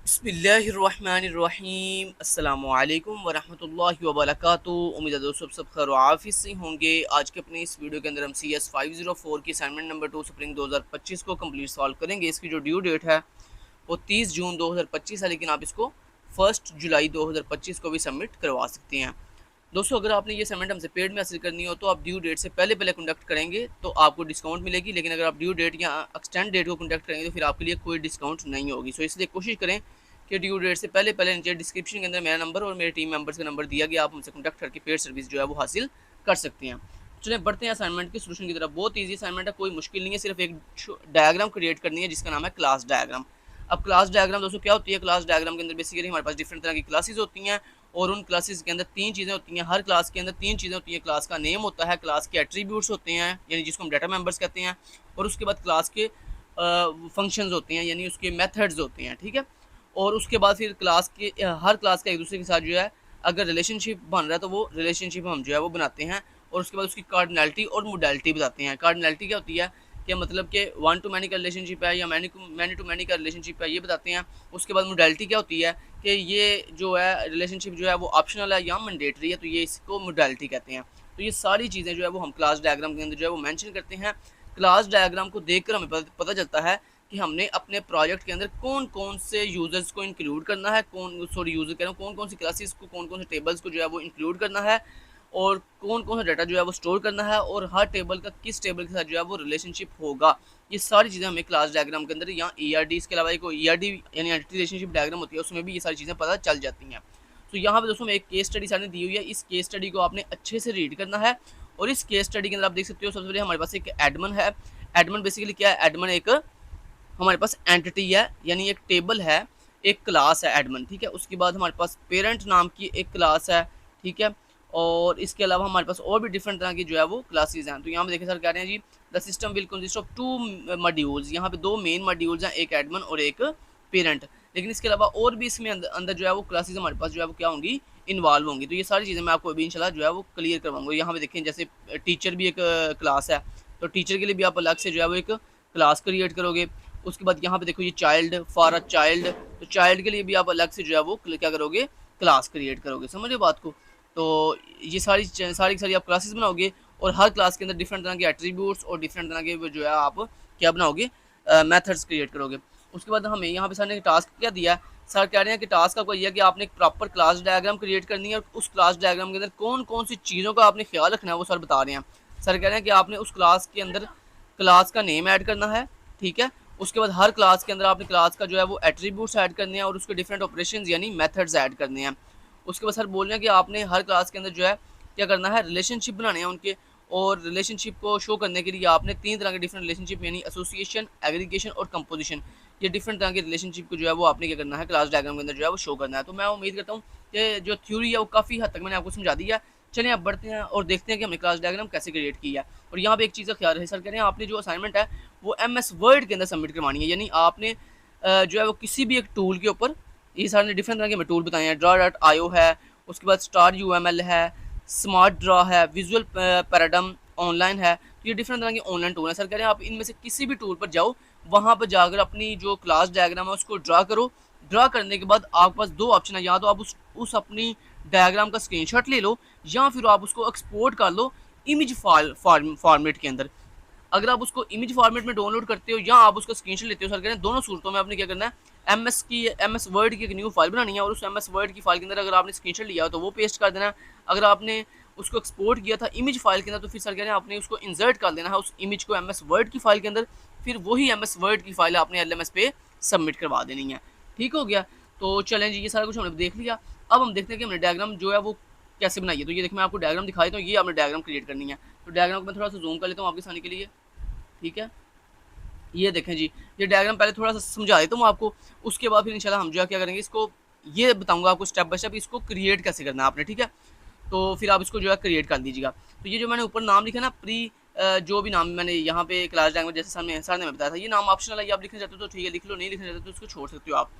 बिस्मिल्लाहिर्रहमानिर्रहीम अस्सलामुअलैकुम वरहमतुल्लाहि वबरकातुहू। उम्मीद है दोस्तों सब खैर आफियत से होंगे। आज के अपने इस वीडियो के अंदर हम CS 504 की असाइनमेंट नंबर 2 स्प्रिंग 2025 को कंप्लीट सॉल्व करेंगे। इसकी जो ड्यू डेट है वो 30 जून 2025 है, लेकिन आप इसको 1 जुलाई 2025 को भी सबमिट करवा सकते हैं। दोस्तों अगर आपने ये असाइनमेंट हमसे पेड में हासिल करनी हो तो आप ड्यू डेट से पहले पहले कंडक्ट करेंगे तो आपको डिस्काउंट मिलेगी, लेकिन अगर आप ड्यू डेट या एक्सटेंड डेट को कंडक्ट करेंगे तो फिर आपके लिए कोई डिस्काउंट नहीं होगी। सो इसलिए कोशिश करें कि ड्यू डेट से पहले पहले नीचे डिस्क्रिप्शन के अंदर मेरा नंबर और मेरे टीम मेंबर्स का नंबर दिया गया, आप हमसे कंडक्ट करके पेड सर्विस जो है वो हासिल कर सकते हैं। चलिए बढ़ते हैं असाइनमेंट के सोल्यूशन की तरफ। बहुत ईजी असाइनमेंट है, कोई मुश्किल नहीं है, सिर्फ एक डायग्राम क्रिएट करनी है जिसका नाम है क्लास डायग्राम। अब क्लास डायग्राम दोस्तों क्या होती है? क्लास डायग्राम के अंदर बेसिकली हमारे पास डिफरेंट तरह की क्लासेस होती हैं और उन क्लासेस के अंदर तीन चीज़ें होती हैं। हर क्लास के अंदर तीन चीज़ें होती हैं। क्लास का नेम होता है, क्लास के एट्रीब्यूट्स होते हैं यानी जिसको हम डाटा मेंबर्स कहते हैं, और उसके बाद क्लास के फंक्शंस होते हैं यानी उसके मेथड्स होते हैं। ठीक है, और उसके बाद फिर क्लास के हर क्लास का एक दूसरे के साथ जो है अगर रिलेशनशिप बन रहा है तो वो रिलेशनशिप हम जो है वो बनाते हैं, और उसके बाद उसकी कार्डिनलिटी और मोडालिटी बताते हैं। कार्डिनलिटी क्या होती है कि मतलब कि वन टू मैनी का रिलेशनशिप है या मैनी टू मैनी का रिलेशनशिप है, ये बताते हैं। उसके बाद मोडालिटी क्या होती है कि ये जो है रिलेशनशिप जो है वो ऑप्शनल है या मैंडेटरी है, तो ये इसको मोडालिटी कहते हैं। तो ये सारी चीज़ें जो है वो हम क्लास डायग्राम के अंदर जो है वो मेंशन करते हैं। क्लास डायग्राम को देखकर हमें पता चलता है कि हमने अपने प्रोजेक्ट के अंदर कौन कौन से यूज़र्स को इंक्लूड करना है, यूज़र कह रहा हूँ, कौन कौन सी क्लासेस को, कौन कौन से टेबल्स को जो है वो इंक्लूड करना है, और कौन कौन सा डाटा जो है वो स्टोर करना है, और हर टेबल का किस टेबल के साथ जो है वो रिलेशनशिप होगा। ये सारी चीज़ें हमें क्लास डायग्राम के अंदर या ERD, इसके अलावा एक ERD यानी एंटिटी रिलेशनशिप डायग्राम होती है, उसमें भी ये सारी चीज़ें पता चल जाती हैं। तो यहाँ पे दोस्तों एक केस स्टडी सामने दी हुई है, इस केस स्टडी को आपने अच्छे से रीड करना है। और इस केस स्टडी के अंदर आप देख सकते हो सबसे पहले हमारे पास एक एडमन है। एडमन बेसिकली क्या है? एडमन एक हमारे पास एंटिटी है यानी एक टेबल है, एक क्लास है एडमन। ठीक है, उसके बाद हमारे पास पेरेंट नाम की एक क्लास है। ठीक है, और इसके अलावा हमारे पास और भी डिफरेंट तरह की जो है वो क्लासेस हैं। तो यहाँ पे देखिए सर कह रहे हैं जी the system will consist of 2 modules. यहाँ पे 2 मेन मॉड्यूल्स हैं, एक एडमन और एक पेरेंट। लेकिन इसके अलावा और भी इसमें अंदर जो है वो क्लासेस हमारे पास जो है वो क्या होंगी, इन्वॉल्व होंगी। तो ये सारी चीज़ें मैं आपको अभी इंशाल्लाह जो है वो क्लियर करवाऊंगा। यहाँ पे देखें जैसे टीचर भी एक क्लास है, तो टीचर के लिए भी आप अलग से जो है वो एक क्लास क्रिएट करोगे। उसके बाद यहाँ पे देखो ये चाइल्ड फॉर अ चाइल्ड, तो चाइल्ड के लिए भी आप अलग से जो है वो क्या करोगे, क्लास क्रिएट करोगे। समझ रहे बात को? तो ये सारी आप क्लासेस बनाओगे और हर क्लास के अंदर डिफरेंट तरह के एट्रीब्यूट्स और डिफरेंट तरह के जो है आप क्या बनाओगे, मेथड्स क्रिएट करोगे। उसके बाद हमें यहाँ पे सर ने टास्क क्या दिया है? सर कह रहे हैं कि टास्क आपको यह है कि आपने एक प्रॉपर क्लास डायग्राम क्रिएट करनी है और उस क्लास डायग्राम के अंदर कौन कौन सी चीज़ों का आपने ख्याल रखना है वो सर बता रहे हैं। सर कह रहे हैं कि आपने उस क्लास के अंदर क्लास का नेम ऐड करना है। ठीक है, उसके बाद हर क्लास के अंदर आपने क्लास का जो है वो एट्रीब्यूट्स ऐड करने हैं और उसके डिफरेंट ऑपरेशंस यानी मेथड्स ऐड करने हैं। उसके बाद सर बोल रहे हैं कि आपने हर क्लास के अंदर जो है क्या करना है, रिलेशनशिप बनाने हैं उनके, और रिलेशनशिप को शो करने के लिए आपने 3 तरह के डिफरेंट रिलेशनशिप यानी एसोसिएशन, एग्रीगेशन और कंपोजिशन, ये डिफरेंट तरह के रिलेशनशिप को जो है वो आपने क्या करना है, क्लास डायग्राम के अंदर जो है वो शो करना है। तो मैं उम्मीद करता हूँ कि जो थ्योरी है वो काफ़ी हद तक मैंने आपको समझा दिया। चलिए अब बढ़ते हैं और देखते हैं कि हमने क्लास डायग्राम कैसे क्रिएट किया है। और यहाँ पे एक चीज़ का ख्याल है, सर कह रहे हैं आपने जो असाइनमेंट है वो MS वर्ड के अंदर सबमिट करवानी है, यानी आपने जो है वो किसी भी एक टूल के ऊपर, ये सारे डिफरेंट तरह के मैं टूल बताए हैं, draw.io है, उसके बाद स्टार UML है, स्मार्ट ड्रा है, विजुअल पैराडम ऑनलाइन है। तो ये डिफरेंट तरह के ऑनलाइन टूल हैं। सर कह रहे हैं आप इनमें से किसी भी टूल पर जाओ, वहाँ पर जाकर अपनी जो क्लास डायग्राम है उसको ड्रा करो। ड्रा करने के बाद आपके पास 2 ऑप्शन है, या तो आप उस अपनी डायग्राम का स्क्रीनशॉट ले लो या फिर आप उसको एक्सपोर्ट कर लो इमेज फाइल फॉर्मेट के अंदर। अगर आप उसको इमेज फॉर्मेट में डाउनलोड करते हो या आप उसका स्क्रीनशॉट लेते हो, सर कह रहे हैं दोनों सूरतों में आपने क्या करना है, MS वर्ड की एक न्यू फाइल बनानी है और उस MS वर्ड की फाइल के अंदर अगर आपने स्क्रीनशॉट लिया तो वो पेस्ट कर देना है। अगर आपने उसको एक्सपोर्ट किया था इमेज फाइल के अंदर तो फिर सर कह रहे हैं आपने उसको इंसर्ट कर देना है उस इमेज को MS वर्ड की फाइल के अंदर, फिर वही MS वर्ड की फाइल आपने LMS पे सबमिट करवा देनी है। ठीक हो गया? तो चलें जी, ये सारा कुछ हमने देख लिया। अब हम देखते हैं कि हमने डायग्राम जो है वो कैसे बनाई है। तो ये देखिए मैं आपको डायग्राम दिखा देता हूँ, ये आपने डायग्राम क्रिएट करनी है। तो डायग्राम को मैं थोड़ा सा जूम कर लेता हूँ आपके सामने के लिए। ठीक है, ये देखें जी, ये डायग्राम पहले थोड़ा सा समझा देता हूँ आपको, उसके बाद फिर इंशाल्लाह हम जो है क्या करेंगे, इसको ये बताऊंगा आपको स्टेप बाय स्टेप इसको क्रिएट कैसे करना है आपने। ठीक है, तो फिर आप इसको जो है क्रिएट कर दीजिएगा। तो ये जो मैंने ऊपर नाम लिखा ना, प्री जो भी नाम मैंने यहाँ पे क्लास डायग्राम जैसे सर ने बताया था, ये नाम ऑप्शनल है, ये आप लिखना चाहते हो तो ठीक है लिख लो, नहीं लिखना चाहते तो उसको छोड़ सकते हो आप।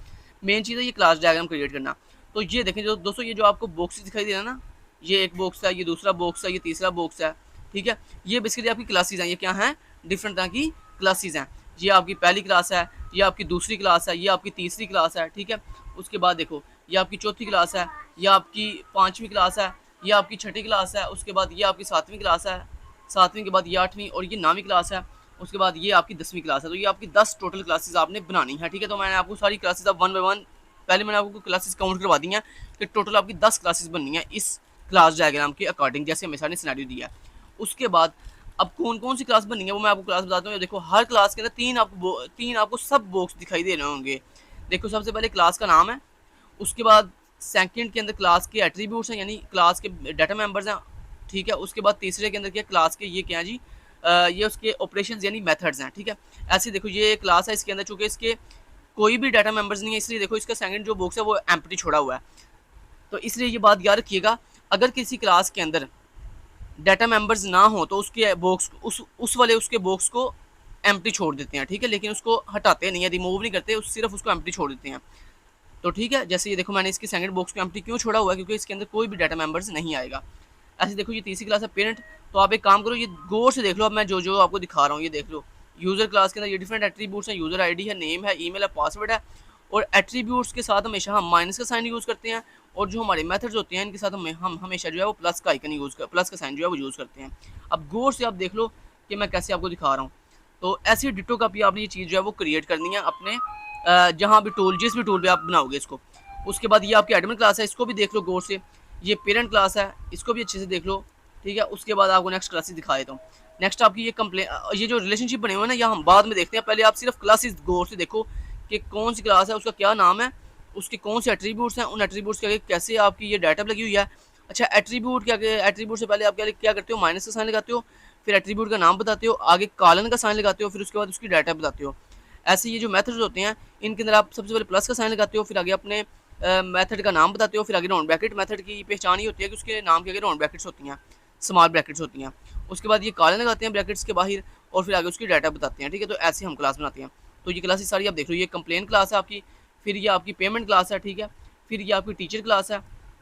मेन चीज़ है ये क्लास डायग्राम क्रिएट करना। तो ये देखें जो दोस्तों, ये जो आपको बॉक्स दिखाई दे रहा है ना, ये एक बॉक्स है, ये दूसरा बॉक्स है, ये तीसरा बॉक्स है। ठीक है, ये बेसिकली आपकी क्लासेज हैं, ये क्या हैं, डिफरेंट तरह की क्लासेज हैं। ये आपकी पहली क्लास है, ये आपकी दूसरी क्लास है, ये आपकी तीसरी क्लास है, ठीक है। उसके बाद देखो ये आपकी चौथी क्लास है, ये आपकी पाँचवीं क्लास है, ये आपकी छठी क्लास है, उसके बाद ये आपकी सातवीं क्लास है, सातवीं के बाद ये आठवीं और ये नौवीं क्लास है, उसके बाद ये आपकी 10वीं क्लास है। तो ये आपकी 10 टोटल क्लासेस आपने बनानी है, ठीक है। तो मैंने आपको सारी क्लासेस अब वन बाय वन पहले मैंने आपको क्लासेस काउंट करवा दी हैं कि टोटल आपकी 10 क्लासेस बननी है इस क्लास डायग्राम के अकॉर्डिंग, जैसे हमें सारे सिनेरियो दिया है। उसके बाद अब कौन कौन सी क्लास बननी है वो मैं आपको क्लास बताता हूँ। देखो हर क्लास के अंदर तीन आपको सब बॉक्स दिखाई दे रहे होंगे। देखो सबसे पहले क्लास का नाम है, उसके बाद सेकंड के अंदर क्लास के एट्रीब्यूट्स हैं यानी क्लास के डाटा मेंबर्स हैं, ठीक है। उसके बाद तीसरे के अंदर क्या क्लास के ये क्या जी ये उसके ऑपरेशंस यानी मेथड्स हैं, ठीक है। ऐसे देखो ये क्लास है, इसके अंदर चूंकि इसके कोई भी डाटा मेंबर्स नहीं है इसलिए देखो इसका सेकंड जो बॉक्स है वो एम्प्टी छोड़ा हुआ है। तो इसलिए ये बात याद रखिएगा, अगर किसी क्लास के अंदर डाटा मेंबर्स ना हो तो उसके बॉक्स उस वाले उसके बॉक्स को एम्प्टी छोड़ देते हैं, ठीक है। लेकिन उसको हटाते नहीं है, रिमूव नहीं करते, सिर्फ उसको एम्प्टी छोड़ देते हैं। तो ठीक है, जैसे ये देखो मैंने इसके सेकंड बॉक्स को एम्प्टी क्यों छोड़ा हुआ है, क्योंकि इसके अंदर कोई भी डाटा मेंबर्स नहीं आएगा। ऐसे देखो ये तीसरी क्लास है पेरेंट। तो आप एक काम करो, ये गौर से देख लो, अब मैं जो जो आपको दिखा रहा हूँ ये देख लो। यूज़र क्लास के अंदर ये डिफरेंट एट्रीब्यूट्स हैं, यूज़र आईडी है, नेम है, ईमेल है, पासवर्ड है। और एट्रीब्यूट्स के साथ हमेशा हम माइनस का साइन यूज़ करते हैं, और जो हमारे मेथड्स होते हैं इनके साथ हम हमेशा जो है वो प्लस का आइकन प्लस का साइन जो है वो यूज़ करते हैं। अब गौर से आप देख लो कि मैं कैसे आपको दिखा रहा हूँ। तो ऐसी डिटो कॉपी आपने ये चीज़ जो है वो क्रिएट करनी है अपने जहाँ भी टूल जिस भी टूल पे आप बनाओगे इसको। उसके बाद ये आपकी एडमिन क्लास है, इसको भी देख लो गौर से। ये पेरेंट क्लास है, इसको भी अच्छे से देख लो, ठीक है। उसके बाद आपको नेक्स्ट क्लासेस दिखा देता हूँ। नेक्स्ट आपकी ये जो रिलेशनशिप बने हुए हैं ना, यह हम बाद में देखते हैं, पहले आप सिर्फ क्लासेस गौर से देखो कि कौन सी क्लास है, उसका क्या नाम है, उसके कौन से एट्रीब्यूट्स हैं, उन एट्रीब्यूट्स के आगे कैसे आपकी ये डाटा लगी हुई है। अच्छा एट्रीब्यूट के आगे, एट्रीब्यूट से पहले आप क्या करते हो, माइनस का साइन लगाते हो, फिर एट्रीब्यूट का नाम बताते हो, आगे कॉलन का साइन लगाते हो, फिर उसके बाद उसकी डाटा बताते हो। ऐसे ये जो मेथड्स होते हैं इनके अंदर आप सबसे पहले प्लस का साइन लगाते हो, फिर आगे अपने मेथड का नाम बताते हो, फिर आगे राउंड ब्रैकेट। मेथड की पहचान ही होती है कि उसके नाम के आगे राउंड ब्रैकेट्स होती हैं, स्मॉल ब्रैकेट्स होती हैं। उसके बाद ये कॉलन लगाते हैं ब्रैकेट्स के बाहर, और फिर आगे उसकी डाटा बताते हैं, ठीक है। तो ऐसे हम क्लास बनाते हैं। तो ये क्लासेस सारी आप देख लो, ये कंप्लेन क्लास है आपकी, फिर ये आपकी पेमेंट क्लास है, ठीक है, फिर ये आपकी टीचर क्लास है।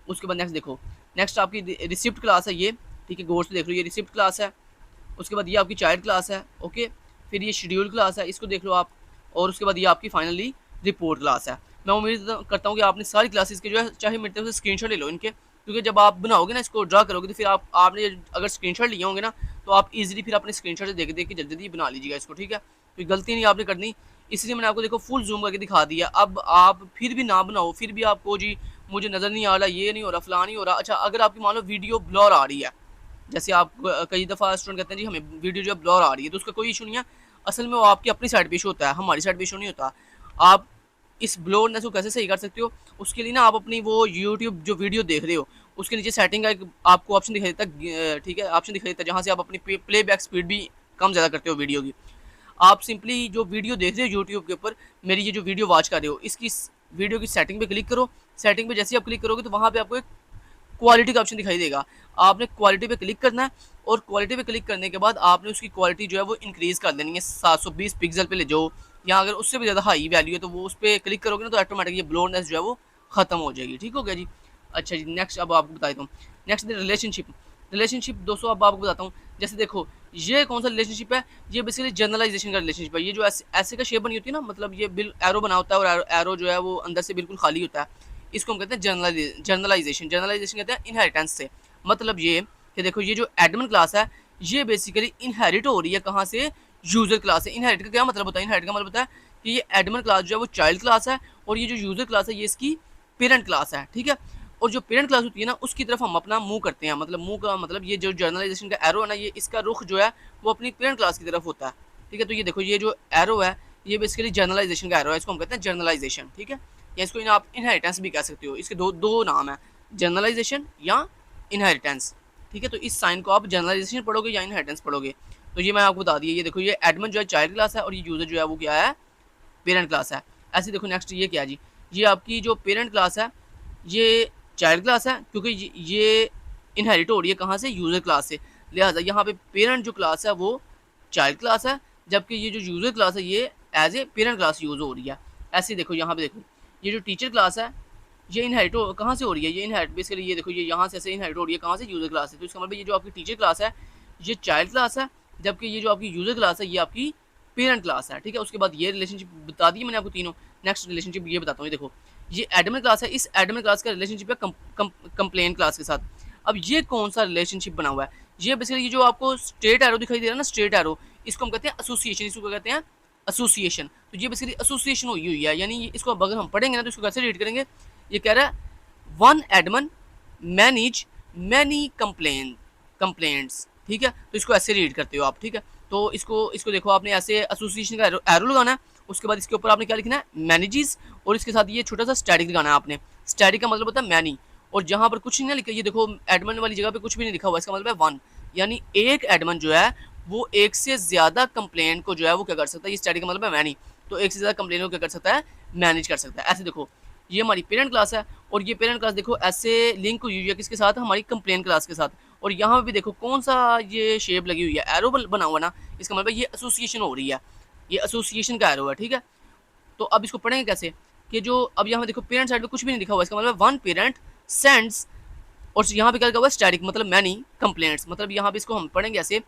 उसके बाद नेक्स्ट देखो, नेक्स्ट आपकी रिसिप्ट क्लास है ये, ठीक है, गौर से देख लो, ये रिसिप्ट क्लास है। उसके बाद ये आपकी चाइल्ड क्लास है, ओके। फिर ये शेड्यूल क्लास है, इसको देख लो आप। और उसके बाद ये आपकी फाइनली रिपोर्ट क्लास है। मैं उम्मीद करता हूँ कि आपने सारी क्लासेस के जो है चाहे मेरे तरफ से स्क्रीनशॉट ले लो इनके, क्योंकि जब आप बनाओगे ना इसको ड्रा करोगे तो फिर आपने अगर स्क्रीनशॉट लिए होंगे ना तो आप इजीली फिर अपने स्क्रीनशॉट से देख के जल्दी जल्दी बना लीजिएगा इसको, ठीक है। कोई गलती नहीं आपने करनी, इसलिए मैंने आपको देखो फुल जूम करके दिखा दिया। अब आप फिर भी ना बनाओ, फिर भी आपको जी मुझे नज़र नहीं आ रहा, ये नहीं हो रहा, फलां नहीं हो रहा। अच्छा अगर आपकी मान लो वीडियो ब्लर आ रही है, जैसे आप कई दफ़ा स्टूडेंट कहते हैं जी हमें वीडियो जो ब्लर आ रही है, तो उसका कोई इशू नहीं है। असल में वो आपकी अपनी साइड पे इशू होता है, हमारी साइड पे इशू नहीं होता। आप इस ब्लरनेस को कैसे सही कर सकते हो, उसके लिए ना आप अपनी वो यूट्यूब जो वीडियो देख रहे हो उसके नीचे सेटिंग का एक आपको ऑप्शन दिखाई देता है, ठीक है, ऑप्शन दिखाई देता है जहाँ से आप अपनी प्लेबैक स्पीड भी कम ज़्यादा करते हो वीडियो की। आप सिंपली जो वीडियो देख रहे हो यूट्यूब के ऊपर, मेरी ये जो वीडियो वॉच कर रहे हो, इसकी वीडियो की सेटिंग पे क्लिक करो। सेटिंग पे जैसे आप क्लिक करोगे तो वहाँ पे आपको एक क्वालिटी का ऑप्शन दिखाई देगा। आपने क्वालिटी पे क्लिक करना है, और क्वालिटी पे क्लिक करने के बाद आपने उसकी क्वालिटी जो है वो इंक्रीज़ कर देनी है, 720 पिक्सल पे ले जाओ, या अगर उससे भी ज़्यादा हाई वैल्यू है तो वो उस पर क्लिक करोगे ना तो ऑटोमेटिक ये ब्लोरनेस जो है वो ख़त्म हो जाएगी, ठीक हो गया जी। अच्छा जी नेक्स्ट अब आपको बता देता हूँ। नेक्स्ट रिलेशनशिप दोस्तों अब आपको बताता हूँ। जैसे देखो ये कौन सा रिलेशनशिप है, ये बेसिकली जनरलाइजेशन का रिलेशनशिप है। ये जो ऐसे का शेप बनी होती है ना, मतलब ये एरो बना होता है और एरो जो है वो अंदर से बिल्कुल खाली होता है, इसको हम कहते हैं जर्नलाइजेशन कहते हैं इनहेरिटेंस से। मतलब ये कि देखो ये जो एडमिन क्लास है ये बेसिकली इनहेरिट हो रही है कहाँ से, यूज़र क्लास से। इनहेरिट का क्या मतलब होता है, इनहेरिट का मतलब होता है कि ये एडमिन क्लास जो है वो चाइल्ड क्लास है, और ये जो यूज़र क्लास है ये इसकी पेरेंट क्लास है, ठीक है। और जो पेरेंट क्लास होती है ना उसकी तरफ हम अपना मुंह करते हैं, मतलब मुंह का मतलब ये जो जर्नलाइजेशन का एरो है ना, ये इसका रुख जो है वो अपनी पेरेंट क्लास की तरफ होता है, ठीक है। तो ये देखो ये जो एरो है ये बेसिकली जर्नलाइजेशन का एरो है, इसको हम कहते हैं जर्नलाइजेशन, ठीक है। या इसको आप इनहेरिटेंस भी कह सकते हो, इसके दो नाम है, जर्नलाइजेशन या इनहेरिटेंस, ठीक है। तो इस साइन को आप जर्नलाइजेशन पढ़ोगे या इनहेरिटेंस पढ़ोगे। तो ये मैं आपको बता दिया, ये देखो ये एडमिन जो है चाइल्ड क्लास है, और ये यूज़र जो है वो क्या है, पेरेंट क्लास है। ऐसे देखो नेक्स्ट ये क्या जी, ये आपकी जो पेरेंट क्लास है ये चाइल्ड क्लास है, क्योंकि ये इनहेरिट हो रही है कहाँ से, यूज़र क्लास से। लिहाजा यहाँ पे पेरेंट जो क्लास है वो चाइल्ड क्लास है, जबकि ये जो यूज़र क्लास है ये as a parent class use हो रही है। ऐसे देखो यहाँ पे देखो ये जो टीचर क्लास है ये इनहेरिट कहाँ से हो रही है, ये इनहेरिट बेसिकली ये देखो ये यहाँ से ऐसे इनहेरिट हो रही है कहाँ से, यूज़र क्लास से। तो इसका मतलब ये जो आपकी टीचर क्लास है ये चाइल्ड क्लास है, जबकि ये जो आपकी यूज़र क्लास है ये आपकी पेरेंट क्लास है, ठीक है। उसके बाद ये रिलेशनशिप बता दी मैंने आपको तीनों। नेक्स्ट रिलेशनशिप ये बताता हूँ, ये देखो ये एडमिन क्लास है, इस एडमिन क्लास का रिलेशनशिप है कंप्लेन क्लास के साथ। अब ये कौन सा रिलेशनशिप बना हुआ है, ये बेसिकली ये जो आपको स्ट्रेट एरो दिखाई दे रहा है ना, स्ट्रेट एरो, इसको हम कहते हैं एसोसिएशन, इसको कहते हैं एसोसिएशन। तो ये बेसिकली एसोसिएशन हुई है, यानी इसको अगर हम पढ़ेंगे ना तो इसको कैसे रीड करेंगे, ये कह रहा है one admin manage many complaints, ठीक है। तो इसको ऐसे रीड करते हो आप, ठीक है। तो इसको देखो आपने ऐसे एसोसिएशन का एरो लगाना है, उसके बाद इसके ऊपर आपने क्या लिखना है, मैनेजेस, और इसके साथ ये छोटा सा स्टैटिक लगाना है आपने। स्टैटिक का मतलब होता है मैनी, और जहाँ पर कुछ नहीं ना लिखा, ये देखो एडमिन वाली जगह पे कुछ भी नहीं लिखा हुआ, इसका मतलब है वन, यानी एक एडमिन जो है वो एक से ज़्यादा कंप्लेन को जो है वो क्या कर सकता है, ये स्टैटिक का मतलब है मैनी, तो एक से ज़्यादा कंप्लेन को क्या कर सकता है, मैनेज कर सकता है। ऐसे देखो ये हमारी पेरेंट क्लास है, और ये पेरेंट क्लास देखो ऐसे लिंक हुई है किसके साथ, हमारी कंप्लेन क्लास के साथ। और यहाँ पे भी देखो कौन सा ये शेप लगी हुई है, एरो बना हुआ ना, इसका मतलब ये एसोसिएशन हो रही है, ये एसोसिएशन का एरो है, ठीक है। तो अब इसको पढ़ेंगे कैसे, कि जो अब यहाँ देखो पेरेंट साइड पे कुछ भी नहीं लिखा हुआ, इसका मतलब वन पेरेंट सेंड्स, और यहाँ पे क्या लिखा हुआ है, स्टैटिक मतलब मैनी कंप्लेंट्स, मतलब यहाँ पे इसको हम पढ़ेंगे ऐसे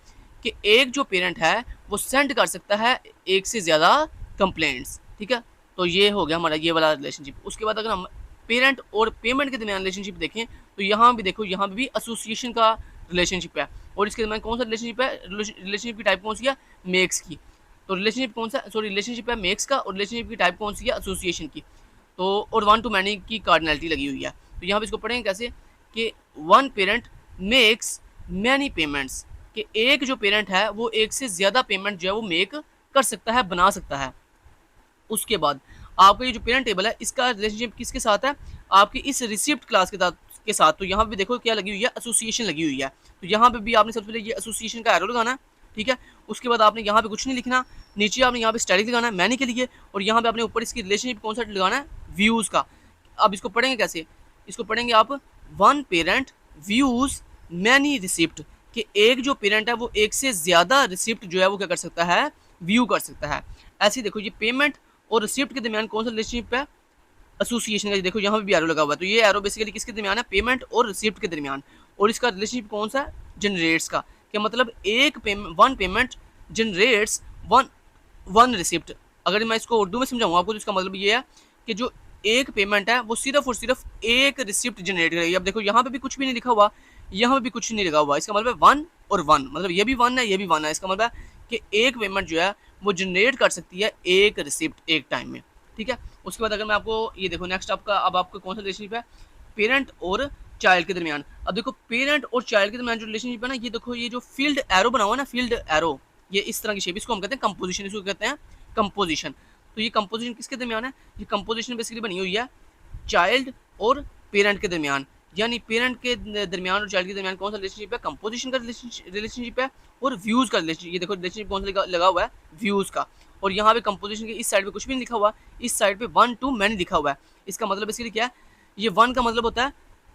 कि एक जो पेरेंट है वो सेंड कर सकता है एक से ज़्यादा कंप्लेंट्स, ठीक है। तो ये हो गया हमारा ये वाला रिलेशनशिप। उसके बाद अगर हम पेरेंट और पेमेंट के दरमियान रिलेशनशिप देखें तो यहाँ भी देखो, यहाँ पे भी एसोसिएशन का रिलेशनशिप है, और इसके दरमियान कौन सा रिलेशनशिप है, रिलेशनशिप की टाइप कौन सी है, मेक्स की। तो रिलेशनशिप कौन सा, सॉरी रिलेशनशिप है मेक्स का, और रिलेशनशिप की टाइप कौन सी है, एसोसिएशन की। तो और वन टू मैनी की कार्डिनलिटी लगी हुई है। तो यहाँ पे इसको पढ़ेंगे कैसे कि one parent makes many payments, कि एक जो पेरेंट है वो एक से ज़्यादा पेमेंट जो है वो मेक कर सकता है, बना सकता है। उसके बाद आपका ये जो पेरेंट टेबल है इसका रिलेशनशिप किसके साथ है, आपकी इस रिसिप्ट क्लास के साथ। तो यहाँ पे देखो क्या लगी हुई है, एसोसिएशन लगी हुई है। तो यहाँ पे भी आपने सबसे पहले ये एसोसिएशन का एरो लगाना है, ठीक है। उसके बाद आपने यहाँ पे कुछ नहीं लिखना, नीचे आपने यहाँ पे स्टैटिक लगाना है मैनी के लिए, और यहाँ पे आपने ऊपर इसकी रिलेशनशिप कौन सा लगाना है, व्यूज़ का। अब इसको पढ़ेंगे कैसे, इसको पढ़ेंगे आप one parent views many receipt, कि एक जो पेरेंट है वो एक से ज़्यादा रिसिप्ट जो है वो क्या कर सकता है, व्यू कर सकता है। ऐसे ही देखो ये पेमेंट और रिसिप्ट के दरमियान कौन सा रिलेशनशिप है, एसोसिएशन का। देखो यहाँ पे भी एरो लगा हुआ है, तो ये एरो बेसिकली किसके दरमियान है, पेमेंट और रिसिप्ट के दरमियान। और इसका रिलेशनशिप कौन सा है, जनरेट्स का, कि मतलब one payment generates one receipt. अगर मैं इसको उर्दू में समझाऊँ आपको तो इसका मतलब ये है कि जो एक पेमेंट है वो सिर्फ और सिर्फ एक रिसिप्ट जनरेट करेगी। अब देखो यहाँ पे भी कुछ भी नहीं लिखा हुआ, यहाँ पे भी कुछ नहीं लिखा हुआ, इसका मतलब है वन और वन, मतलब ये भी वन है ये भी वन है। इसका मतलब है कि एक पेमेंट जो है वो जनरेट कर सकती है एक रिसिप्ट एक टाइम में, ठीक है। उसके बाद अगर मैं आपको ये देखो नेक्स्ट आपका, अब आपका कौन सा रिलेशनशिप है, पेरेंट और चाइल्ड के दरमियान। अब देखो पेरेंट और चाइल्ड के दरमियान जो रिलेशनशिप है ना, ये देखो ये जो फील्ड एरो बना हुआ है ना, फील्ड एरो, ये इस तरह की शेप, इसको हम कहते हैं कंपोजिशन, इसको कहते हैं कंपोजिशन। तो ये कंपोजिशन किसके दरमियान है, ये कंपोजिशन बेसिकली बनी हुई है चाइल्ड और पेरेंट के दरमियान, यानी पेरेंट के दरमियान और चाइल्ड के दरमियान कौन सा रिलेशनशिप है, कंपोजिशन का रिलेशनशिप है, और व्यूज़ का रिलेशनशिप। ये देखो रिलेशनशिप कौन सा लगा हुआ है, व्यूज़ का। और यहाँ पे कंपोजिशन के इस साइड पे कुछ भी नहीं लिखा हुआ, इस साइड पे वन टू मैनी लिखा हुआ है। इसका मतलब बेसिकली क्या है, ये वन का मतलब होता है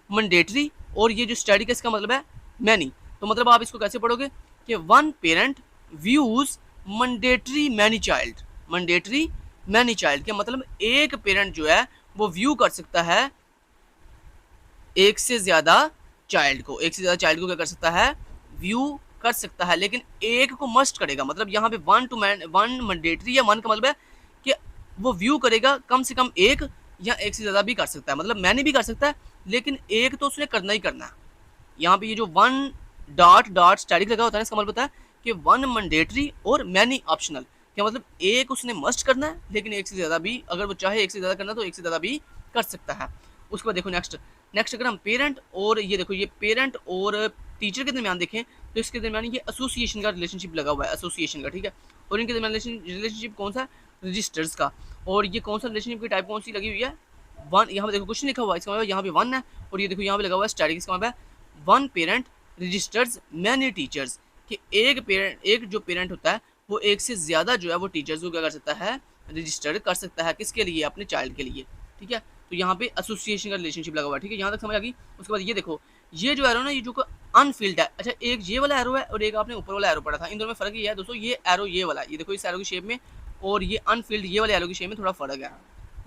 मैंडेटरी, और ये जो स्टडी का इसका मतलब है मैनी। तो मतलब आप इसको कैसे पढ़ोगे कि one parent views mandatory many child, mandatory many child के मतलब एक पेरेंट जो है वो व्यू कर सकता है एक से ज़्यादा चाइल्ड को, एक से ज़्यादा चाइल्ड को क्या कर सकता है, व्यू कर सकता है, लेकिन एक को मस्ट करेगा। मतलब यहाँ पे वन मैंडेटरी या वन का मतलब है कि वो व्यू करेगा कम से कम एक या एक से ज़्यादा भी कर सकता है, मतलब मैंने भी कर सकता है, लेकिन एक तो उसने करना ही करना है। यहाँ पे ये जो वन डॉट डॉट स्टैटिक लगा होता है इसका मतलब होता है कि वन मैंडेटरी और मैनी ऑप्शनल, क्या मतलब एक उसने मस्ट करना है, लेकिन एक से ज़्यादा भी अगर वो चाहे एक से ज़्यादा करना तो एक से ज़्यादा भी कर सकता है। उसके बाद देखो नेक्स्ट अगर हम पेरेंट और ये देखो ये पेरेंट और टीचर के दरमियान देखें तो इसके दरमियान ये एसोसिएशन का रिलेशनशिप लगा हुआ है, एसोसिएशन का, ठीक है। और इनके दरमियान रिलेशनशिप कौन सा, रजिस्टर्स का। और ये कौन सा रिलेशनशिप की टाइप कौन सी लगी हुई है, वन। यहाँ पे देखो कुछ नहीं लिखा हुआ, इसका मतलब यहाँ पे वन है, और ये देखो यहाँ पे लगा हुआ है स्टैटिक, इसका मतलब है one parent registers many teachers, कि एक जो पेरेंट होता है वो एक से ज़्यादा जो है वो टीचर्स को क्या कर सकता है, रजिस्टर कर सकता है, किसके लिए, अपने चाइल्ड के लिए, ठीक है। तो यहाँ पे एसोसिएशन का रिलेशनशिप लगा हुआ है, ठीक है, यहाँ तक समझ आ गई। उसके बाद ये देखो ये जो एरो ना, ये जो अनफिल्ड है, अच्छा एक ये वाला एरो है और एक आपने ऊपर वाला एरो पढ़ा था, इन दोनों में फ़र्क ये है दोस्तों, ये एरो ये वाला, ये देखो इस एरो की शेप में, और ये अनफिल्ड ये वाले एरो की शेप में थोड़ा फ़र्क है,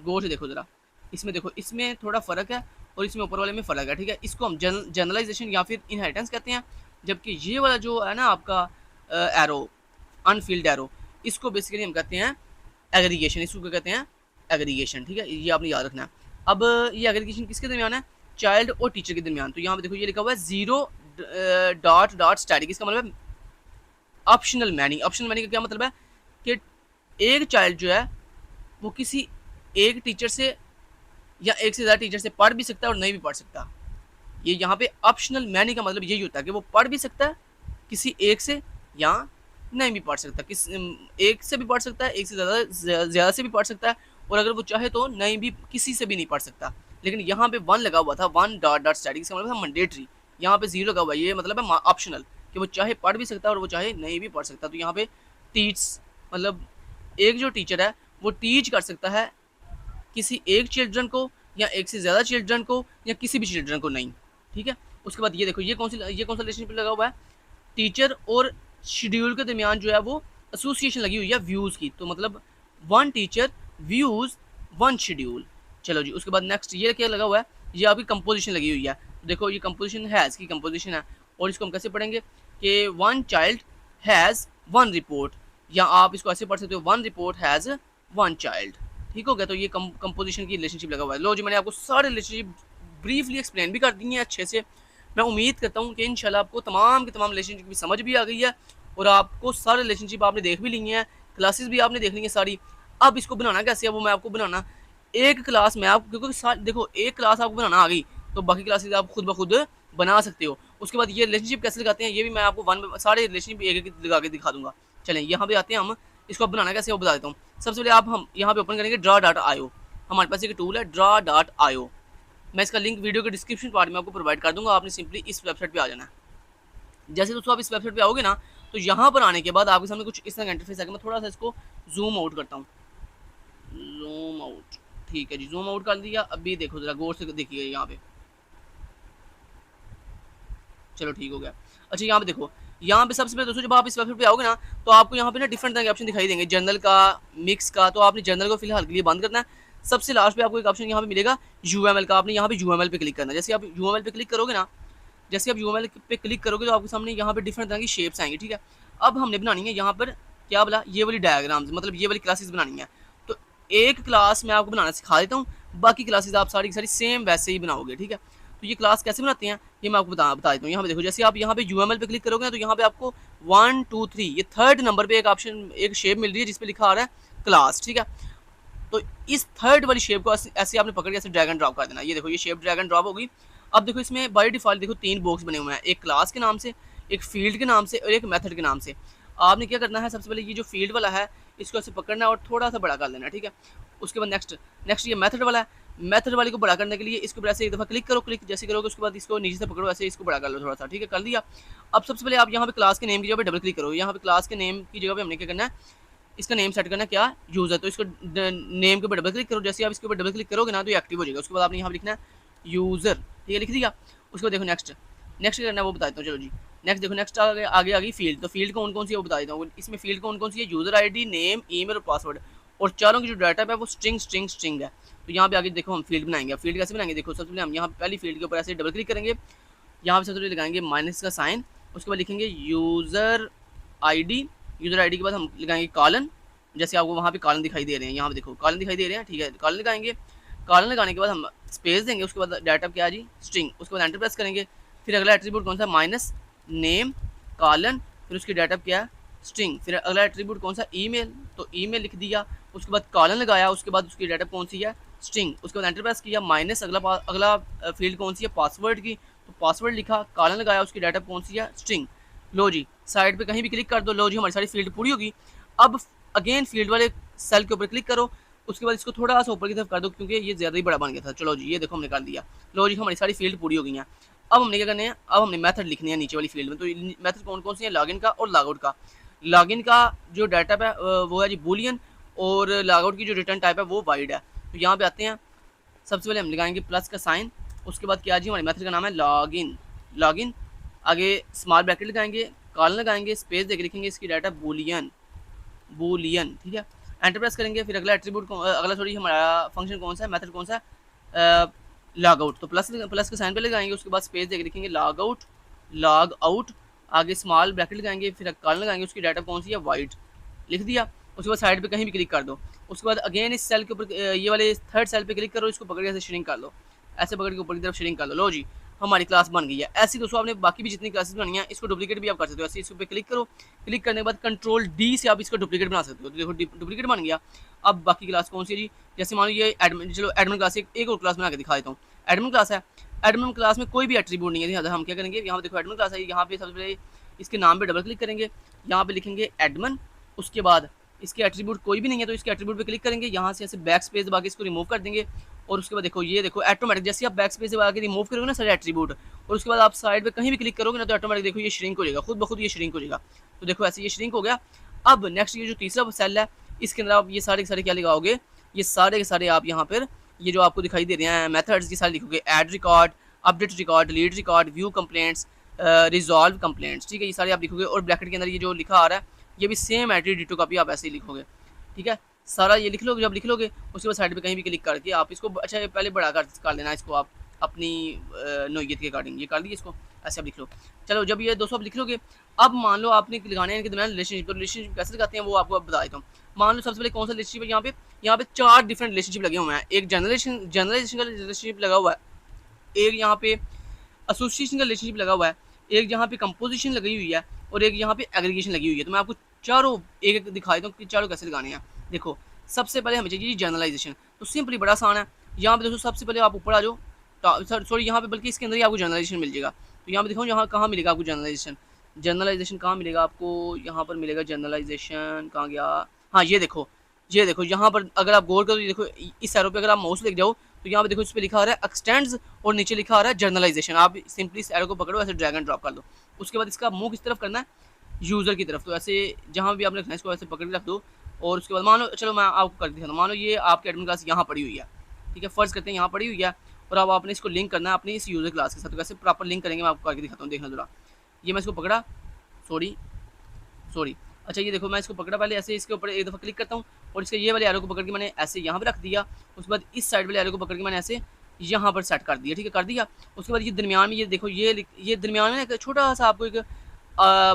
गौर से देखो ज़रा, इसमें देखो इसमें थोड़ा फ़र्क है और इसमें ऊपर वाले में फ़र्क है, ठीक है। इसको हम जनरलाइजेशन या फिर इनहेरिटेंस कहते हैं, जबकि ये वाला जो है ना आपका एरो अनफिल्ड एरो, इसको बेसिकली हम कहते हैं एग्रीगेशन, इसको क्या कहते हैं एग्रीगेशन, ठीक है, ये आपने याद रखना है। अब ये एग्रीगेशन किसके दरमियान है, चाइल्ड और टीचर के दरमियान। तो यहाँ पे देखो ये लिखा हुआ है जीरो डॉट डॉट स्टैटिक, इसका मतलब है ऑप्शनल मैनी। ऑप्शनल मैनी का क्या मतलब है कि एक चाइल्ड जो है वो किसी एक टीचर से या एक से ज़्यादा टीचर से पढ़ भी सकता है और नहीं भी पढ़ सकता। ये यहाँ पे ऑप्शनल मैनी का मतलब यही होता है कि वो पढ़ भी सकता है किसी एक से या नहीं भी पढ़ सकता, किस एक से भी पढ़ सकता है, एक से ज़्यादा से भी पढ़ सकता है, और अगर वो चाहे तो नहीं भी किसी से भी नहीं पढ़ सकता। लेकिन यहाँ पे वन लगा हुआ था, वन डॉट डॉट स्टैटिक, इसका मतलब है मैंडेटरी। यहाँ पे जीरो लगा हुआ है, ये मतलब है ऑप्शनल कि वो चाहे पढ़ भी सकता है और वो चाहे नहीं भी पढ़ सकता। तो यहाँ पे टीच मतलब एक जो टीचर है वो टीच कर सकता है किसी एक चिल्ड्रन को या एक से ज़्यादा चिल्ड्रन को या किसी भी चिल्ड्रन को नहीं, ठीक है। उसके बाद ये देखो ये कौन सा रिलेशनशिप लगा हुआ है, टीचर और शेड्यूल के दरमियान जो है वो एसोसिएशन लगी हुई है व्यूज़ की। तो मतलब one teacher views one schedule. चलो जी, उसके बाद नेक्स्ट ये क्या लगा हुआ है, ये आपकी कंपोजिशन लगी हुई है। देखो ये कंपोजिशन हैज़ की कंपोजिशन है, और इसको हम कैसे पढ़ेंगे कि one child has one report, या आप इसको ऐसे पढ़ सकते हो one report has one child. ठीक हो गया। तो ये कंपोजिशन की रिलेशनशिप लगा हुआ है। लो जी, मैंने आपको सारे रिलेशनशिप ब्रीफली एक्सप्लेन भी कर दी है अच्छे से। मैं उम्मीद करता हूँ कि इंशाल्लाह आपको तमाम की तमाम रिलेशनशिप की समझ भी आ गई है, और आपको सारे रिलेशनशिप आपने देख भी ली हैं, क्लासेस भी आपने देख ली हैं सारी। अब इसको बनाना कैसे है वो मैं आपको बनाना एक क्लास में आप, क्योंकि देखो एक क्लास आपको बनाना आ गई तो बाकी क्लासेस आप खुद ब खुद बना सकते हो। उसके बाद ये रिलेशनशिप कैसे लगाते हैं ये भी मैं आपको सारे रिलेशनशिप एक एक लगा के दिखा दूंगा। चलें यहाँ पे आते हैं हम, इसको बनाना कैसे वो बता देता हूँ। सबसे पहले हम यहाँ पे ओपन करेंगे ड्रा डॉट आईओ। हमारे पास एक टूल है ड्रा डॉट आईओ, मैं इसका लिंक वीडियो के डिस्क्रिप्शन पार्ट में आपको प्रोवाइड कर दूंगा। आपने सिंपली इस वेबसाइट पे आ जाना है। जैसे दोस्तों आप इस वेबसाइट पे आओगे ना, तो यहाँ पर आने के बाद आपके सामने कुछ इस तरह का इंटरफेस आएगा। मैं थोड़ा सा इसको जूम आउट करता हूँ, जूम आउट, ठीक है जी, जूम आउट कर दिया। अभी देखो जरा गौर से देखिए यहाँ पे, चलो ठीक हो गया। अच्छा यहाँ पे देखो, यहाँ पे सबसे पहले दोस्तों जब आप इस वेबसाइट पे आओगे ना, तो आपको यहाँ पे ना डिफरेंट तरह के ऑप्शन दिखाई देंगे, जर्नल का, मिक्स का। तो आपने जर्नल को फिलहाल के लिए बंद करना है। सबसे लास्ट पे आपको एक ऑप्शन यहाँ पे मिलेगा यूएमएल का, आपने यहाँ पे यूएमएल पे क्लिक करना है। जैसे आप यूएमएल पे क्लिक करोगे ना, जैसे आप यूएमएल पे क्लिक करोगे तो आपके सामने यहाँ पे डिफरेंट तरह की शेप्स आएंगी, ठीक है। अब हमने बनानी है यहाँ पर क्या बोला, ये वाली डायग्राम्स, मतलब ये वाली क्लासेस बनानी है। तो एक क्लास मैं आपको बनाना सिखा देता हूँ, बाकी क्लासेस आप सारी की सारी सेम वैसे ही बनाओगे, ठीक है। तो ये क्लास कैसे बनाते हैं ये मैं आपको बता देता हूँ। यहाँ पे देखो, जैसे आप यहाँ पे यूएमएल पे क्लिक करोगे ना, तो यहाँ पे आपको 1 2 3 ये थर्ड नंबर पे एक ऑप्शन, एक शेप मिल रही है जिसपे लिखा आ रहा है क्लास, ठीक है। तो इस थर्ड वाली शेप को ऐसे आपने पकड़ के ऐसे ड्रैग एंड ड्रॉप कर देना। ये देखो ये शेप ड्रैग एंड ड्रॉप होगी। अब देखो इसमें बाय डिफॉल्ट देखो 3 बॉक्स बने हुए हैं, एक क्लास के नाम से, एक फील्ड के नाम से और एक मेथड के नाम से। आपने क्या करना है, सबसे पहले ये जो फील्ड वाला है इसको ऐसे पकड़ना है और थोड़ा सा बड़ा कर लेना, ठीक है। उसके बाद नेक्स्ट ये मेथड वाला है, मेथड वाले को बड़ा करने के लिए इसके ऊपर ऐसे एक दफ़ा क्लिक करो, क्लिक जैसे करोगे उसके बाद इसको नीचे से पकड़ो, ऐसे इसको बड़ा कर लो थोड़ा सा, ठीक है, कर दिया। अब सबसे पहले आप यहाँ पे क्लास के नेम की जगह पे डबल क्लिक करो। यहाँ पे क्लास के नेम की जगह पे हमने क्या करना है, इसका नेम सेट करना है क्या, यूज़र। तो इसको नेम के ऊपर डबल क्लिक करो, जैसे आप इसके ऊपर डबल क्लिक करोगे ना तो ये एक्टिव हो जाएगा। उसके बाद आपने यहाँ लिखना है यूज़र, ठीक है, लिख दिया। उसके बाद देखो नेक्स्ट क्या करना है वो बता देता हूँ। चलो जी, नेक्स्ट देखो, नेक्स्ट आगे आ गई फील्ड। तो फील्ड कौन कौन सी है वो बता देता हूँ। इसमें फील्ड कौन कौन सी है, यूज़र आईडी, नेम, ईमेल और पासवर्ड, और चारों की जो डाटा है वो स्ट्रिंग है। तो यहाँ पे आगे देखो हम फील्ड बनाएंगे। फील्ड कैसे बनाएंगे, देखो सबसे पहले हम यहाँ पहली फील्ड के ऊपर ऐसे डबल क्लिक करेंगे, यहाँ पे सबसे पहले लगाएंगे माइनस का साइन, उसके बाद लिखेंगे यूज़र आईडी के बाद हम लगाएंगे कॉलन, जैसे आपको वहाँ पे कॉलन दिखाई दे रहे हैं, यहाँ पे देखो कॉलन दिखाई दे रहे हैं, ठीक है, कॉलन लगाएंगे। कॉलन लगाने के बाद हम स्पेस देंगे, उसके बाद डाटा क्या जी स्ट्रिंग, उसके बाद एंटर प्रेस करेंगे। फिर अगला एट्रीब्यूट कौन सा, माइनस नेम कॉलन, फिर उसकी डाटा क्या है स्ट्रिंग। फिर अगला एट्रीब्यूट कौन सा, ईमेल, तो ईमेल लिख दिया। उसके बाद कॉलन लगाया, उसके बाद उसकी डाटा कौन सी है स्ट्रिंग, उसके बाद एंटर प्रेस किया। माइनस अगला फील्ड कौन सी है, पासवर्ड की, तो पासवर्ड लिखा, कॉलन लगाया, उसकी डाटा कौन सी है स्ट्रिंग। लो जी, साइड पे कहीं भी क्लिक कर दो, लो जी हमारी सारी फील्ड पूरी होगी। अब अगेन फील्ड वाले सेल के ऊपर क्लिक करो, उसके बाद इसको थोड़ा सा ऊपर की तरफ कर दो क्योंकि ये ज़्यादा ही बड़ा बन गया था। चलो जी, ये देखो हमने कर दिया। लो जी, हमारी सारी फील्ड पूरी हो गई हैं। अब हमने क्या करना है, अब हमने मेथड लिखने हैं नीचे वाली फील्ड में। तो मेथड कौन कौन सी है, लॉगिन का और लॉगआउट का। लॉगिन का जो डाटा है वो है जी बूलियन, और लॉगआउट की जो रिटर्न टाइप है वो वाइड है। तो यहाँ पे आते हैं, सबसे पहले हम लगाएंगे प्लस का साइन, उसके बाद क्या जी हमारे मेथड का नाम है लॉगिन, आगे स्मॉल ब्रैकेट लगाएंगे, कॉलन लगाएंगे, स्पेस देके लिखेंगे इसकी डाटा बूलियन, ठीक है, एंटर प्रेस करेंगे। फिर अगला एट्रीब्यूट हमारा फंक्शन कौन सा है, मेथड कौन सा है, लॉगआउट। तो प्लस के साइन पे लगाएंगे, उसके बाद स्पेस देके लिखेंगे लॉग आउट, आगे स्मॉल ब्रैकेट लगाएंगे, फिर कॉलन लगाएंगे, उसकी डाटा कौन सी है वाइड, लिख दिया। उसके बाद साइड पे कहीं भी क्लिक कर दो। उसके बाद अगेन इस सेल के ऊपर ये वाले थर्ड सेल पे क्लिक करो, इसको पकड़ के ऐसे श्रिंक कर लो, ऐसे पकड़ के ऊपर की तरफ श्रिंक कर लो। लो जी, हमारी क्लास बन गई है। ऐसी दोस्तों आपने बाकी भी जितनी क्लासेस बनाई हैं इसको डुप्लीकेट भी आप कर सकते हो। ऐसे इस पे क्लिक करो, क्लिक करने के बाद कंट्रोल डी से आप इसका डुप्लीकेट बना सकते हो। तो देखो डुप्लीकेट बन गया। अब बाकी क्लास कौन सी है जी, जैसे मान लो ये एडमिन, चलो एडमिन क्लास एक और क्लास बना के दिखा देता हूँ। एडमिन क्लास है, एडमिन क्लास में कोई भी एट्रीब्यूट नहीं है। यहाँ हम क्या करेंगे, यहाँ पे देखो एडमिन क्लास है, यहाँ पे सबसे पहले इसके नाम पे डबल क्लिक करेंगे, यहाँ पे लिखेंगे एडमिन। उसके बाद इसके एट्रीब्यूट कोई भी नहीं है तो इसके एट्रीब्यूट पे क्लिक करेंगे, यहाँ से ऐसे बैक स्पेस दबा के इसको रिमूव कर देंगे। और उसके बाद देखो ये देखो ऑटोमेटिक जैसे आप बैक स्पेस दबा के रिमूव करोगे ना सारे एट्रीब्यूट, और उसके बाद आप साइड पे कहीं भी क्लिक करोगे ना तो ऑटोमेटिक देखो ये श्रिंक हो जाएगा, खुद ब खुद ये श्रिंक हो जाएगा। तो देखो ऐसे ये श्रिंक हो गया। अब नेक्स्ट ये जो तीसरा सेल है इसके अंदर आप ये सारे के सारे क्या लगाओगे, ये सारे के सारे आप यहाँ पर ये जो आपको दिखाई दे रहे हैं मेथड्स की सारे लिखोगे, add record, update record, delete record, view complaints, resolve complaints, ठीक है, ये सारे आप लिखोगे। और ब्रैकेट के अंदर ये जो लिखा आ रहा है ये भी सेम एट्री डिटो का भी आप ऐसे ही लिखोगे, ठीक है। सारा ये लिख लोगे, जब लिख लोगे उसके बाद साइड पे कहीं भी क्लिक करके आप इसको अच्छा पहले बड़ा कर लेना इसको आप अपनी नोयत के अकॉर्डिंग, ये कर दिए इसको ऐसे आप लिख लो। चलो जब ये 200 आप लिख लोगे, अब मान लो आपने लगाने हैं इनके दरमियान रिलेशनशिप, तो रिलेशनशिप कैसे लगाते हैं वो आपको बता देता हूँ। मान लो सबसे पहले कौन सा रिलेशनशिप है, यहाँ पे 4 डिफरेंट रिलेशनशिप लगे हुए हैं। एक जनरलाइजेशन का रिलेशनशिप लगा हुआ है, एक यहाँ पे एसोसिएशन का रिलेशनशिप लगा हुआ है, एक यहाँ पे कंपोजिशन लगी हुई है, और एक यहाँ पे एग्रीगेशन लगी हुई है। तो मैं आपको चारों एक एक दिखा देता हूँ कि चारों कैसे लगाने हैं। देखो सबसे पहले हमें चाहिए जनरलाइजेशन, तो सिंपली बड़ा आसान है। यहाँ पे दोस्तों सबसे पहले आप ऊपर आ जाओ, सॉरी यहाँ पे बल्कि इसके अंदर ही आपको जनरलाइजेशन मिल जाएगा। तो यहाँ पे दिखाऊँ यहाँ कहाँ मिलेगा आपको जनरलाइजेशन, जनरलाइजेशन कहाँ मिलेगा आपको, यहाँ पर मिलेगा जनरलाइजेशन, कहाँ गया, हाँ ये देखो यहाँ पर अगर आप गौर करो, देखो इस एरो पे अगर आप माउस लेके जाओ तो यहाँ पे देखो इस पर लिखा आ रहा है एक्सटेंड्स और नीचे लिखा आ रहा है जर्नलाइजेशन। आप सिंपली इस एरो को पकड़ो, ऐसे ड्रैग एंड ड्रॉप कर दो। उसके बाद इसका मुंह किस तरफ करना है, यूज़र की तरफ। तो ऐसे जहाँ भी आपने रखना है इसको ऐसे पकड़ के रख दो। और उसके बाद मान लो, चलो मैं आपको कर दिखाता हूँ, मान लो ये आपकी एडमिन क्लास यहाँ पड़ी हुई है, ठीक है, फर्ज करते हैं यहाँ पड़ी हुई है, और अब आपने इसको लिंक करना है अपनी इस यूज़र क्लास के साथ। तो कैसे प्रॉपर लिंक करेंगे मैं आपको करके दिखाता हूँ, देखना जरा। ये मैं इसको पकड़ा, सॉरी, अच्छा ये देखो मैं इसको पकड़ा, पहले ऐसे इसके ऊपर एक दफ़ा क्लिक करता हूँ, और इसके ये वाले एरो को पकड़ के मैंने ऐसे यहाँ पे रख दिया। उसके बाद इस साइड वाले एरो को पकड़ के मैंने ऐसे यहाँ पर सेट कर दिया, ठीक है, कर दिया। उसके बाद ये दरमियान में ये देखो ये दरमियान में एक छोटा सा आपको एक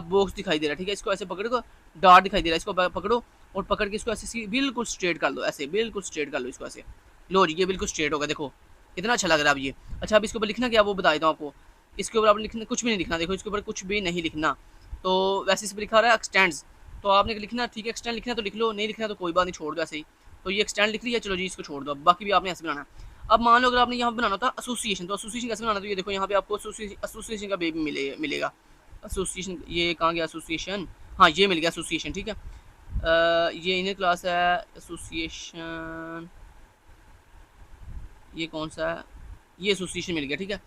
बॉक्स दिखाई दे रहा है, ठीक है, इसको ऐसे पकड़ो, डॉट दिखाई दे रहा है, इसको पकड़ो और पकड़ के इसको ऐसे बिल्कुल स्ट्रेट कर लो, ऐसे बिल्कुल स्ट्रेट कर लो इसको ऐसे। लो जी ये बिल्कुल स्ट्रेट होगा, देखो कितना अच्छा लग रहा है अब ये। अच्छा अब इसके ऊपर लिखना क्या वो बता देता हूँ आपको। इसके ऊपर आपने लिखना कुछ भी नहीं लिखना, देखो इसके ऊपर कुछ भी नहीं लिखना। तो वैसे इस पर लिखा रहा है एक्सटेंड्स, तो आपने लिखना, ठीक है, एक्सटेंड लिखना तो लिख लो, नहीं लिखना तो कोई बात नहीं, छोड़ दो ऐसे ही। तो ये एक्सटेंड लिख लिया, चलो जी इसको छोड़ दो, बाकी भी आपने ऐसे बनाना है। अब मान लो अगर आपने यहाँ बनाना था एसोसिएशन, तो एसोसिएशन कैसे बनाना, तो ये देखो यहाँ पे आपको एसोसिएशन का बेबी मिलेगा। एसोसिएशन ये कहाँ गया, एसोसिएशन, हाँ ये मिल गया एसोसिएशन, ठीक है। ये इनर क्लास है, एसोसिएशन ये कौन सा है, ये एसोसिएशन मिल गया, ठीक है।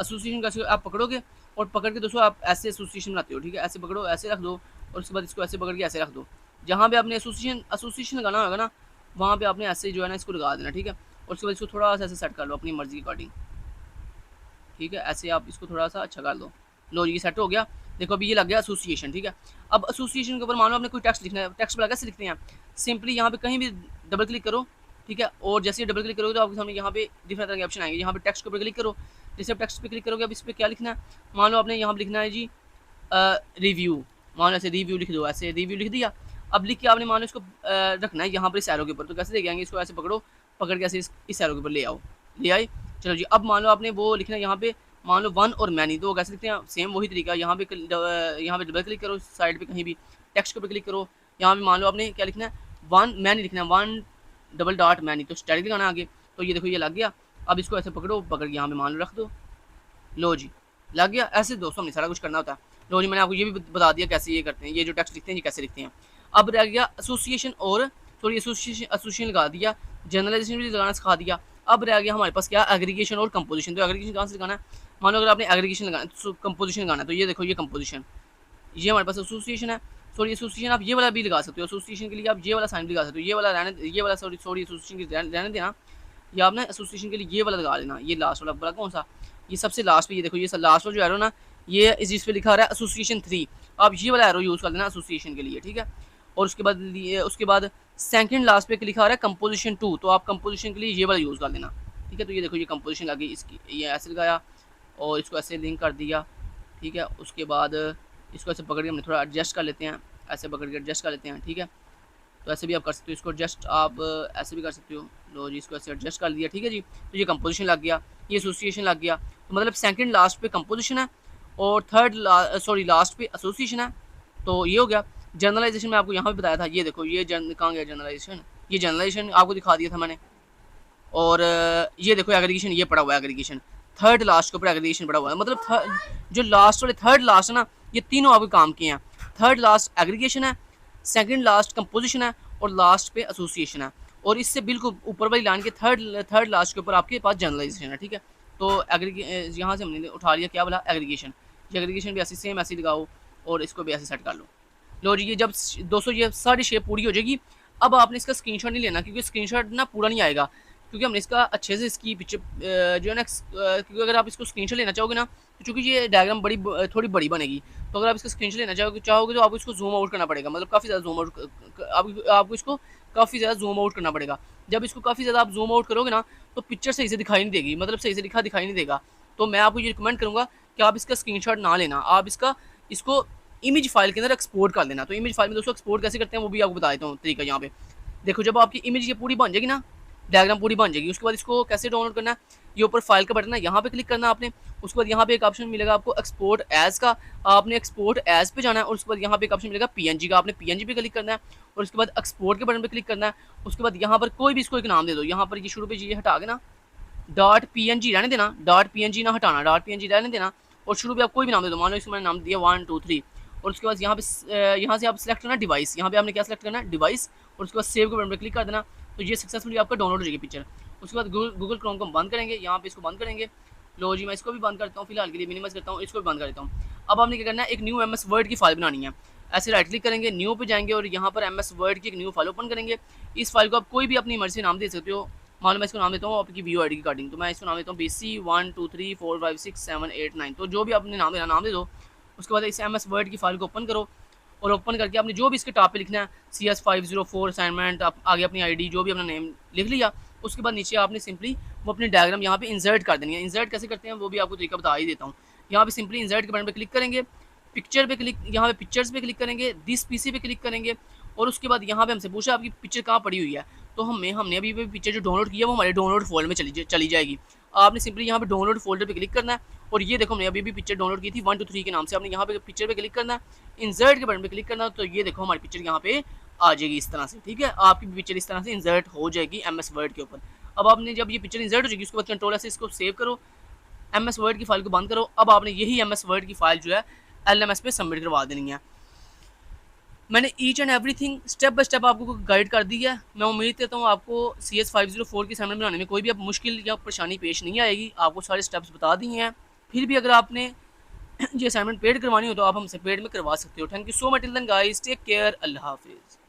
एसोसिएशन का आप पकड़ोगे और पकड़ के दोस्तों आप ऐसे एसोसिएशन बनाते हो, ठीक है, ऐसे पकड़ो, ऐसे रख दो, और उसके बाद इसको ऐसे पकड़ के ऐसे रख दो। जहाँ पे आपने एसोसिएशन लगाना होगा ना वहाँ पे आपने ऐसे जो है ना इसको लगा देना, ठीक है। और उसके बाद इसको थोड़ा सा ऐसे सेट कर लो अपनी मर्जी के अकॉर्डिंग, ठीक है, ऐसे आप इसको थोड़ा सा अच्छा कर लो। लो ये सेट हो गया, देखो अभी ये लग गया एसोसिएशन, ठीक है। अब एसोसिएशन के ऊपर मान लो आपने कोई टेक्स्ट लिखना है, टेक्स्ट पर कैसे लिखते हैं, सिंपली यहाँ पे कहीं भी डबल क्लिक करो, ठीक है, और जैसे डबल क्लिक करोगे तो आपके सामने यहाँ पे डिफरेंट तरह के ऑप्शन आएंगे। यहाँ पे टेक्स्ट के ऊपर क्लिक करो, जैसे आप टेक्स्ट पे क्लिक करोगे अब इस पर क्या लिखना है, मान लो आपने यहाँ पर लिखना है जी रिव्यू, मान लो ऐसे रिव्यू लिख दो, ऐसे रिव्यू लिख दिया। अब लिख के आपने मान लो इसको रखना है यहाँ पर इस एरो के ऊपर, तो कैसे लेके आएंगे, इसको ऐसे पकड़ो, पकड़ के ऐसे इस एरो के ऊपर ले आओ, ले आए। चलो जी अब मान लो आपने वो लिखना है यहाँ पे, मान लो वन और मैनी, तो कैसे लिखते हैं, सेम वही तरीका, यहाँ पे डबल क्लिक करो, साइड पे कहीं भी टेक्स्ट के ऊपर क्लिक करो, यहाँ पे मान लो आपने क्या लिखना है, वन मैनी लिखना है, वन डबल डॉट मैनी, तो स्टैटिक लगाना आगे। तो ये देखो ये लग गया। अब इसको ऐसे पकड़ो, पकड़ के यहाँ पे मान लो रख दो, लो जी लग गया। ऐसे दोस्तों हमने सारा कुछ करना होता है। लो जी मैंने आपको ये भी बता दिया कैसे ये करते हैं, ये जो टेक्स्ट लिखते हैं ये कैसे लिखते हैं। अब रह गया एसोसिएशन, और सॉरी एसोसिएशन लगा दिया, जनरलाइजेशन भी लगाना सिखा दिया। अब रह गया हमारे पास क्या, एग्रीगेशन और कंपोजिशन। तो एग्रीगेशन कहाँ से लगाना है, मान लो अगर आपने एग्रीगेशन लगाना तो कंपोजिशन लगाना है, तो ये देखो ये कंपोजिशन, ये हमारे पास एसोसिएशन है। सॉरी एसोसिएशन आप ये वाला भी लगा सकते हो, एसोसिएशन के लिए आप ये वाला साइन भी लगा सकते हो, ये वाला सॉरी एसोसिएशन की रहने देना, या आप ना एसोसिएशन के लिए ये वाला लगा लेना, ये लास्ट वाला कौन सा, ये सबसे लास्ट पे, ये देखो ये लास्ट वाला जो एरो ना, ये इस जिस पे लिखा रहा है एसोसिएशन 3, आप ये वाला एरो यूज़ कर लेना एसोसिएशन के लिए, ठीक है। और उसके बाद सेकंड लास्ट पे लिखा रहा है कंपोजिशन 2, तो आप कंपोजिशन के लिए ये वाला यूज़ कर लेना, ठीक है। तो ये देखो ये कंपोजिशन आ गई, इसकी ये ऐसे लगाया और इसको ऐसे लिंक कर दिया, ठीक है। उसके बाद इसको ऐसे पकड़ के हम थोड़ा एडजस्ट कर लेते हैं, ऐसे पकड़ के एडजस्ट कर लेते हैं, ठीक है। तो ऐसे भी आप कर सकते हो, इसको एडजस्ट आप ऐसे भी कर सकते हो। लो जी, इसको ऐसे एडजस्ट कर लिया, ठीक है जी। तो ये कंपोजिशन लग गया, ये एसोसिएशन लग गया। तो मतलब सेकंड लास्ट पे कंपोजिशन है और थर्ड लास्ट पे एसोसिएशन है। तो ये हो गया। जनरलाइजेशन मैं आपको यहाँ पे बताया था, ये देखो ये कहाँ गया जनरलाइजेशन, ये जनरलाइजेशन आपको दिखा दिया था मैंने। और ये देखो एग्रीगेशन, ये पड़ा हुआ है एग्रीगेशन, थर्ड लास्ट के ऊपर एग्रीगेशन पड़ा हुआ है। मतलब जो लास्ट वाले थर्ड लास्ट है ना, ये तीनों आपके काम किए हैं। थर्ड लास्ट एग्रीगेशन है, सेकंड लास्ट कंपोजिशन है और लास्ट पे एसोसिएशन है। और इससे बिल्कुल ऊपर वाली लाइन के थर्ड लास्ट के ऊपर आपके पास जनरलाइजेशन है, ठीक है। तो यहाँ से हमने उठा लिया क्या बोला, एग्रीगेशन। ये एग्रीगेशन भी ऐसे सेम ऐसे लगाओ और इसको भी ऐसे सेट कर लो। लो जी, ये जब दोस्तों ये सारी शेप पूरी हो जाएगी, अब आपने इसका स्क्रीनशॉट नहीं लेना, क्योंकि स्क्रीनशॉट ना पूरा नहीं आएगा, क्योंकि हमने इसका अच्छे से इसकी पिक्चर जो है ना, क्योंकि अगर आप इसको स्क्रीनशॉट लेना चाहोगे ना, तो चूँकि ये डायग्राम थोड़ी बड़ी बनेगी, तो अगर आप इसका स्क्रीनशॉट लेना चाहोगे तो आपको इसको जूम आउट करना पड़ेगा। मतलब काफ़ी ज़्यादा जूम आउट, आपको इसको काफ़ी ज़्यादा जूम आउट करना पड़ेगा। जब इसको काफ़ी ज़्यादा आप जूम आउट करोगे ना, तो पिक्चर सही से दिखाई नहीं देगी, मतलब सही से दिखाई नहीं देगा। तो मैं आपको ये रिकमेंड करूँगा कि आप इसका स्क्रीनशॉट ना लेना, आप इसको इमेज फाइल के अंदर एक्सपोर्ट कर देना। तो इमेज फाइल में दोस्तों एक्सपोर्ट कैसे करते हैं वो भी आपको बता देता हूँ तरीका। यहाँ पे देखो, जब आपकी इमेज ये पूरी बन जाएगी ना, डायग्राम पूरी बन जाएगी, उसके बाद इसको कैसे डाउनलोड करना है, ये ऊपर फाइल का बटन है, यहाँ पे क्लिक करना आपने। उसके बाद यहाँ पे एक ऑप्शन मिलेगा आपको एक्सपोर्ट एज का, आपने एक्सपोर्ट एज पे जाना है। और उसके बाद यहाँ पे एक ऑप्शन मिलेगा पीएनजी का, आपने पीएनजी पे क्लिक करना है और उसके बाद एक्सपोर्ट के बटन पे क्लिक करना है। उसके बाद यहाँ पर कोई भी इसको एक नाम दे दो, यहाँ पर ये शुरू पे ये हटा के ना .png रहने देना, .png ना हटाना, .png रहने देना। और शुरू पे आप कोई भी नाम दे दो, मान लो इसको मैंने नाम दिया 1 2 3। और उसके बाद यहाँ पे यहाँ से आप सेलेक्ट करना डिवाइस, यहाँ पे आपने क्या सेलेक्ट करना है, डिवाइस। और उसके बाद सेव के बटन पर क्लिक कर देना, तो ये सक्सेसफुली आपका डाउनलोड हो जाएगी पिक्चर। उसके बाद गूगल क्रोम को हम बंद करेंगे, यहाँ पे इसको बंद करेंगे। लो जी, मैं इसको भी बंद करता हूँ, फिलहाल के लिए मिनिमाइज करता हूँ, इसको भी बंद कर देता हूँ। अब आपने क्या करना है, एक न्यू MS वर्ड की फाइल बनानी है। ऐसे राइट क्लिक करेंगे, न्यू पे जाएंगे और यहाँ पर MS वर्ड की एक न्यू फाइल ओपन करेंगे। इस फाइल को आप कोई भी अपनी मर्जी से नाम दे सकते हो। मान लो मैं इसको नाम देता हूँ आपकी व्यू आईडी की अकॉर्डिंग, तो मैं इसको नाम देता हूँ BC 1 2 3 4 5 6 7 8 9। तो जो भी आपने नाम देना नाम दे दो। उसके बाद इस MS वर्ड की फाइल को ओपन करो और ओपन करके आपने जो भी इसके टॉप पे लिखना है, CS504 असाइनमेंट, आप आगे अपनी ID जो भी अपना नेम लिख लिया। उसके बाद नीचे आपने सिंपली वो अपनी डायग्राम यहाँ पे इंसर्ट कर देनी है। इंसर्ट कैसे करते हैं वो भी आपको तरीका बता ही देता हूँ। यहाँ पे सिंपली इंसर्ट के बटन पे क्लिक करेंगे, पिक्चर पे क्लिक, यहाँ पे पिक्चर्स पे क्लिक करेंगे, दिस PC पे क्लिक करेंगे। और उसके बाद यहाँ पे हमसे पूछा आपकी पिक्चर कहाँ पड़ी हुई है, तो हमने अभी पिक्चर जो डाउनलोड किया वो हमारे डाउनलोड फोल्डर में चली जाएगी। आपने सिंपली यहाँ पे डाउनलोड फोल्डर पे क्लिक करना है और ये देखो हमने अभी भी पिक्चर डाउनलोड की थी 1 2 3 के नाम से। आपने यहाँ पे पिक्चर पे क्लिक करना है, इंसर्ट के बटन पे क्लिक करना है, तो ये देखो हमारी पिक्चर यहाँ पे आ जाएगी इस तरह से, ठीक है। आपकी पिक्चर इस तरह से इंसर्ट हो जाएगी MS वर्ड के ऊपर। अब आपने जब ये पिक्चर इंसर्ट हो जाएगी, उसके बाद कंट्रोल से इसको सेव करो, MS वर्ड की फाइल को बंद करो। अब आपने यही MS वर्ड की फाइल जो है LMS पे सबमिट करवा देनी है। मैंने each and everything step by step आपको गाइड कर दी है। मैं उम्मीद करता हूँ आपको CS504 की असाइनमेंट बनाने में कोई भी अब मुश्किल या परेशानी पेश नहीं आएगी। आपको सारे स्टेप्स बता दिए हैं। फिर भी अगर आपने ये असाइनमेंट पेड करवानी हो तो आप हमसे पेड में करवा सकते हो। Thank you so much. Till then guys, take care, अल्लाह हाफिज़।